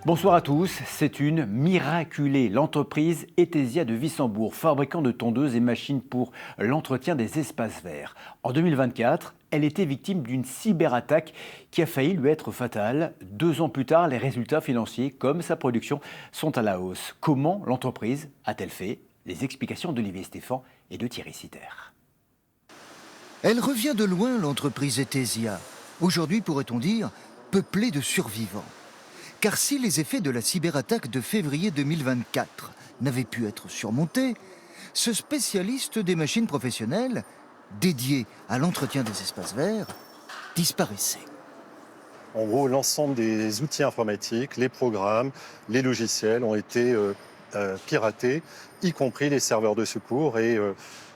Bonsoir à tous, c'est une miraculée. L'entreprise Etesia de Wissembourg, fabricant de tondeuses et machines pour l'entretien des espaces verts. En 2024, elle était victime d'une cyberattaque qui a failli lui être fatale. 2 ans plus tard, les résultats financiers, comme sa production, sont à la hausse. Comment l'entreprise a-t-elle fait? Les explications d'Olivier Stéphan et de Thierry Sitter. Elle revient de loin, l'entreprise Etesia. Aujourd'hui, pourrait-on dire, peuplée de survivants. Car si les effets de la cyberattaque de février 2024 n'avaient pu être surmontés, ce spécialiste des machines professionnelles, dédié à l'entretien des espaces verts, disparaissait. En gros, l'ensemble des outils informatiques, les programmes, les logiciels ont été piratés, y compris les serveurs de secours. Et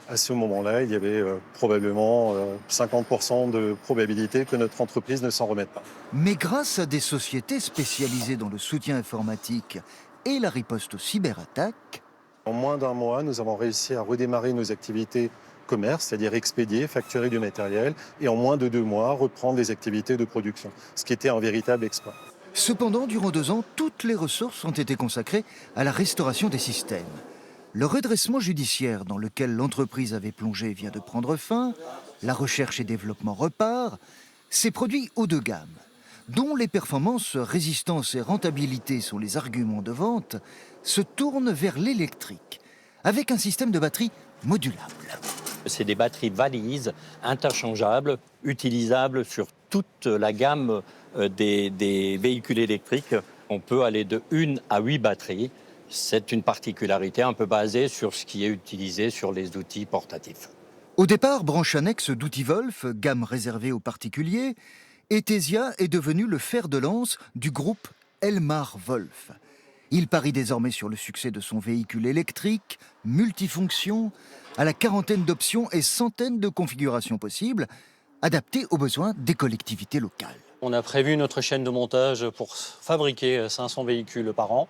à ce moment-là, il y avait probablement 50% de probabilité que notre entreprise ne s'en remette pas. Mais grâce à des sociétés spécialisées dans le soutien informatique et la riposte aux cyberattaques, En moins d'un mois, nous avons réussi à redémarrer nos activités commerce, c'est-à-dire expédier, facturer du matériel, et en moins de 2 mois, reprendre les activités de production, ce qui était un véritable exploit. cependant, durant 2 ans, toutes les ressources ont été consacrées à la restauration des systèmes. Le redressement judiciaire dans lequel l'entreprise avait plongé vient de prendre fin, la recherche et développement repart, ces produits haut de gamme, dont les performances, résistance et rentabilité sont les arguments de vente, se tournent vers l'électrique, avec un système de batterie modulable. C'est des batteries valises, interchangeables, utilisables sur toute la gamme des véhicules électriques. On peut aller de 1 à 8 batteries. C'est une particularité un peu basée sur ce qui est utilisé sur les outils portatifs. Au départ, branche annexe d'Outivolf, gamme réservée aux particuliers, Etesia est devenu le fer de lance du groupe Elmar Wolf. Il parie désormais sur le succès de son véhicule électrique, multifonction, à la quarantaine d'options et centaines de configurations possibles, adaptées aux besoins des collectivités locales. On a prévu notre chaîne de montage pour fabriquer 500 véhicules par an.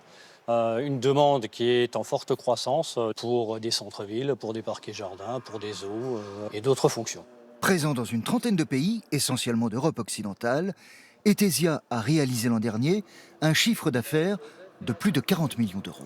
Une demande qui est en forte croissance pour des centres-villes, pour des parcs et jardins, pour des zoos et d'autres fonctions. Présent dans une trentaine de pays, essentiellement d'Europe occidentale, Etesia a réalisé l'an dernier un chiffre d'affaires de plus de 40 millions d'euros.